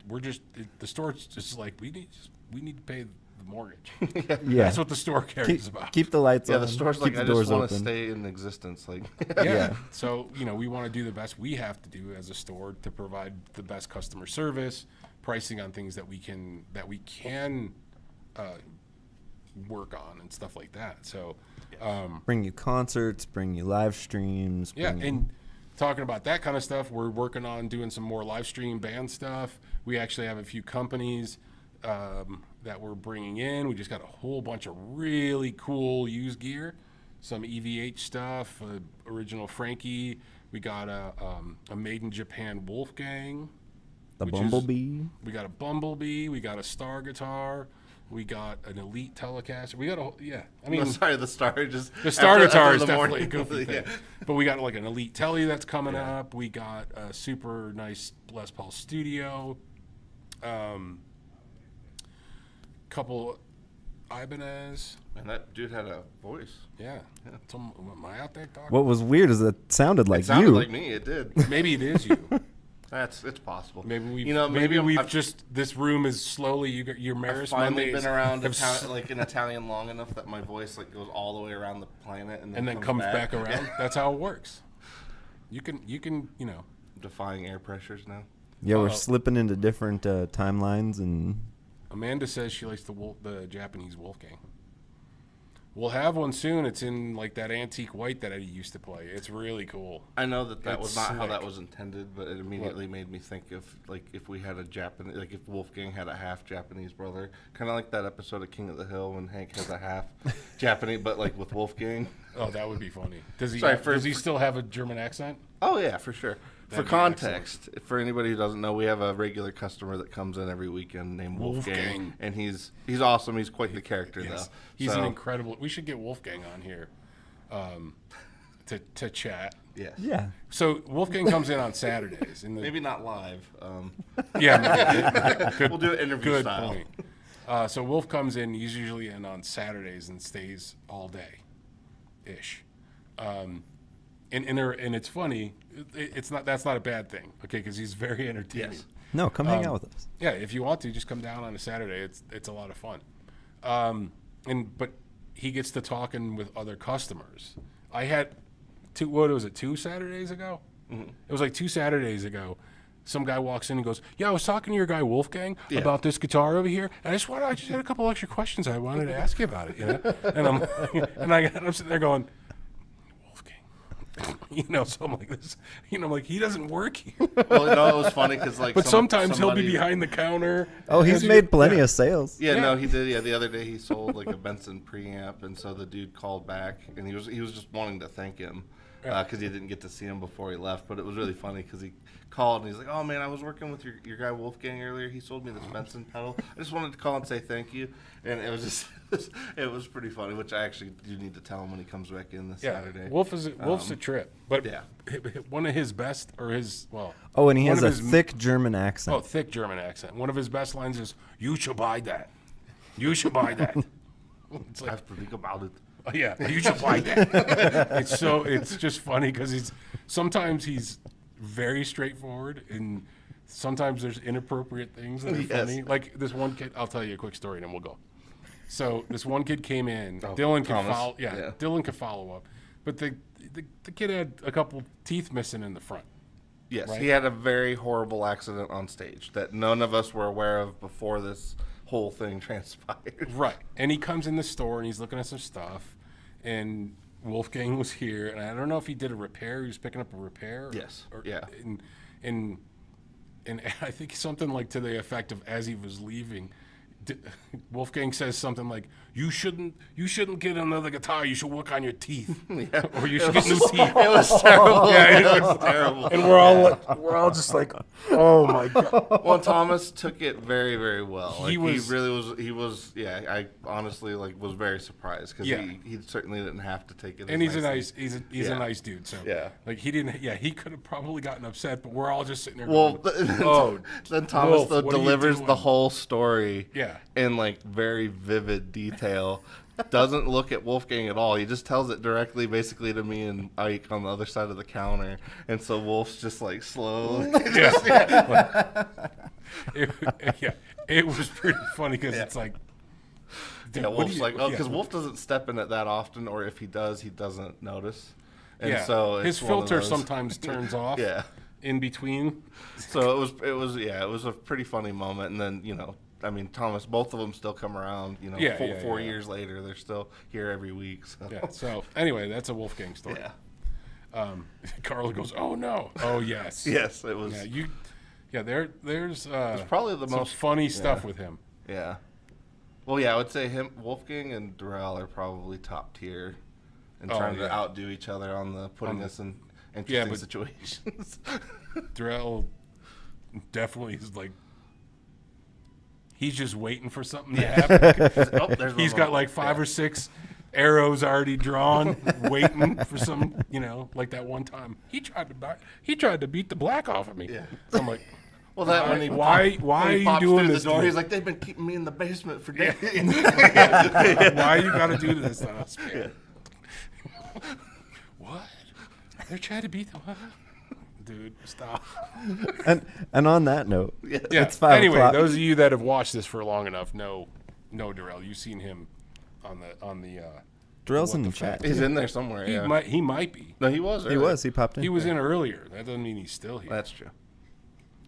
The store's just like we need to pay the mortgage. Yeah. That's what the store cares Keep, about. keep the lights yeah, on. the store's keep like, the I doors just want to open. stay in existence. Like, Yeah. So, we want to do the best we have to do as a store to provide the best customer service, pricing on things that we can work on and stuff like that. So, Bring you concerts, bring you live streams. yeah, bring you- and talking about that kind of stuff, we're working on doing some more live stream band stuff. We actually have a few companies that we're bringing in. We just got a whole bunch of really cool used gear, some EVH stuff, original Frankie. We got a made in Japan Wolfgang. the which is- Bumblebee. We got a Bumblebee. We got a Star guitar. We got an Elite Telecaster. We got I mean, no, sorry, the star just the Star after- guitar after is the definitely a morning- goofy thing. yeah. But we got like an Elite Telly that's coming up. We got a super nice Les Paul Studio. Couple Ibanez. Man, that dude had a voice. Yeah. Am I out there talking? What was weird is it sounded like It sounded you. like me. It did. Maybe it is you. It's possible. Maybe we've. maybe we've I've just. This room is slowly. Your Maris finally Mondays been around have like in Italian long enough that my voice like goes all the way around the planet and and then comes back around. That's how it works. You can. Defying air pressures now. Yeah, we're Uh-oh. slipping into different timelines and Amanda says she likes the Japanese Wolfgang. We'll have one soon. It's in like that antique white that I used to play. It's really cool. I know that It's was not how that slick. was intended, but it immediately made me think of like if we had a Japanese, like if Wolfgang had a half Japanese brother, kind of like that episode of King of the Hill when Hank has a half Japanese, but like with Wolfgang. Oh, that would be funny. Does he? Sorry, does he still have a German accent? Oh yeah, for sure. For context, for anybody who doesn't know, we have a regular customer that comes in every weekend named Wolfgang, and he's awesome. He's quite the character, though. He's an incredible. We should get Wolfgang on here to chat. Yes. Yeah. So Wolfgang comes in on Saturdays. Maybe not live. Yeah, We'll do it interview good style. point. So Wolf comes in. He's usually in on Saturdays and stays all day, ish. And it's funny. It's not. That's not a bad thing. Okay, because he's very entertaining. Yes. No, come hang out with us. Yeah, if you want to, just come down on a Saturday. It's a lot of fun. But he gets to talking with other customers. I had two Saturdays ago? Mm-hmm. It was like 2 Saturdays ago. Some guy walks in and goes, "Yeah, I was talking to your guy Wolfgang about this guitar over here. And I just had a couple extra questions I wanted to ask you about it, you know." And I'm sitting there going, so I'm like this, I'm like, he doesn't work here. Well, no, it was funny because but sometimes he'll be behind the counter. Oh, he's made plenty of sales. Yeah, no, he did. Yeah, the other day he sold like a Benson preamp, and so the dude called back, and he was just wanting to thank him because he didn't get to see him before he left. But it was really funny because he called and he's like, "Oh man, I was working with your guy Wolfgang earlier. He sold me this Benson pedal. I just wanted to call and say thank you." And it was just it was pretty funny, which I actually do need to tell him when he comes back in this Saturday. Wolf's a trip, but one of his best Oh, and he has a thick German accent. Oh, thick German accent. One of his best lines is, "You should buy that. You should buy that." It's like, I have to think about it. Oh, yeah, you should buy that. It's just funny because sometimes he's very straightforward, and sometimes there's inappropriate things that are funny. Like this one kid, I'll tell you a quick story, and then we'll go. So this one kid came in. Dylan can follow. Yeah, Dylan can follow up, but the kid had a couple teeth missing in the front. Yes, right? He had a very horrible accident on stage that none of us were aware of before this whole thing transpired. Right, and he comes in the store and he's looking at some stuff, and Wolfgang was here, and I don't know if he did a repair. He was picking up a repair. Yes. And I think something like to the effect of as he was leaving, Wolfgang says something like, "You shouldn't get another guitar. You should work on your teeth, or you should get new teeth." It was terrible. Yeah, it was terrible. And we're all just like, "Oh my god." Well, Thomas took it very, very well. Like, He was. Yeah, I honestly was very surprised because he certainly didn't have to take it. And he's nicely. a nice dude. So like he could have probably gotten upset, but we're all just sitting there. Well, going, then Thomas Wolf, delivers the whole story. Yeah. In like very vivid detail. Doesn't look at Wolfgang at all. He just tells it directly, basically, to me and Ike on the other side of the counter. And so Wolf's just like slowly. It was pretty funny because it's like. Yeah, Wolf's like, because Wolf doesn't step in it that often, or if he does, he doesn't notice. And so his filter sometimes turns off. In between. So it was a pretty funny moment, and then Thomas, both of them still come around. 4 years later, they're still here every week. So. Yeah. So anyway, that's a Wolfgang story. Yeah. Carla goes, "Oh no! Oh yes." Yes, it was. Yeah, there's probably the some most funny stuff with him. Yeah. Well, yeah, I would say Wolfgang and Derailed are probably top tier, and trying to outdo each other on the putting us in interesting situations. Derailed definitely is like. He's just waiting for something to happen. He's got like 5 or 6 arrows already drawn, waiting for some, like that one time he tried to beat the black off of me. Yeah. So I'm like, well, that why are you doing this? The door, he's like, they've been keeping me in the basement for days. Why you got to do this to us, man? What? They're trying to beat the what? Dude, stop. And on that note, it's 5 o'clock. Those of you that have watched this for long enough know Derailed. You've seen him on the Derail's in the chat. He's in there somewhere. He might be. No, he was. Earlier. He was. He popped in. He was in earlier. That doesn't mean he's still here. That's true.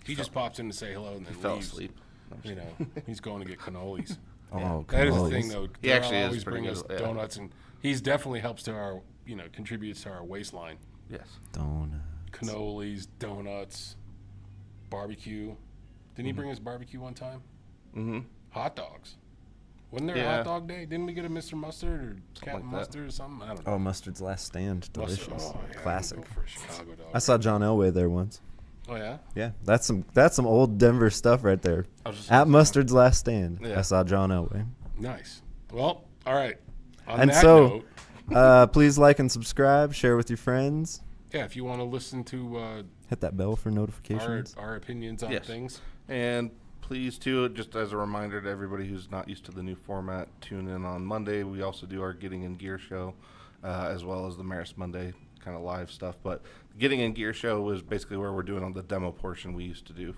He just pops in to say hello and then fell leaves. asleep. He's going to get cannolis. Oh, that is the thing, though. He actually always is pretty bring us good, donuts, and he's definitely helps to our, contributes to our waistline. Yes. Donuts. Cannolis, donuts, barbecue. Didn't he bring us barbecue one time? Mm-hmm. Hot dogs. Wasn't there a Yeah. hot dog day? Didn't we get a Mr. Mustard or Captain like that. Mustard or something? I don't know. Oh, Mustard's Last Stand, delicious, Mustard- oh, yeah, classic. Go for a Chicago dog. I saw John Elway there once. Oh yeah. Yeah, that's some old Denver stuff right there. I was just At gonna say. Mustard's Last Stand, Yeah. I saw John Elway. Nice. Well, all right. On And that so, note, please like and subscribe, share with your friends, yeah, if you want to listen to hit that bell for notifications. our opinions on Yes. things, And please, too, just as a reminder to everybody who's not used to the new format, tune in on Monday. We also do our Getting in Gear show, as well as the Maris Monday kind of live stuff. But the Getting in Gear show is basically where we're doing on the demo portion we used to do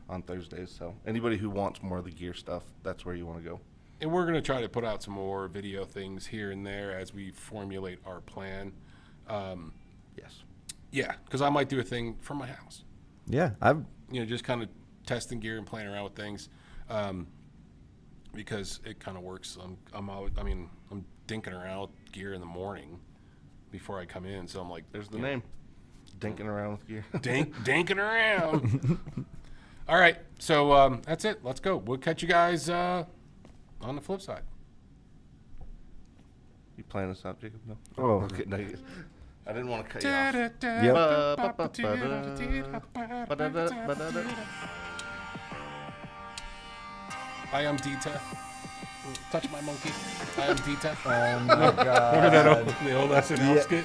on Thursdays. So anybody who wants more of the gear stuff, that's where you want to go. and we're going to try to put out some more video things here and there as we formulate our plan. Yes. Yeah, because I might do a thing from my house. Yeah, I've Just kind of testing gear and playing around with things, because it kind of works. I'm dinking around with gear in the morning before I come in, so I'm like, There's the name. Dinking around with gear. dinking around. All right, so that's it. Let's go. We'll catch you guys on the flip side. You playing this out, Jacob? No. Oh. Okay, no, I didn't want to cut you off. I am Dita. Touch my monkey. I am Dita. oh my god. The old SNL skit.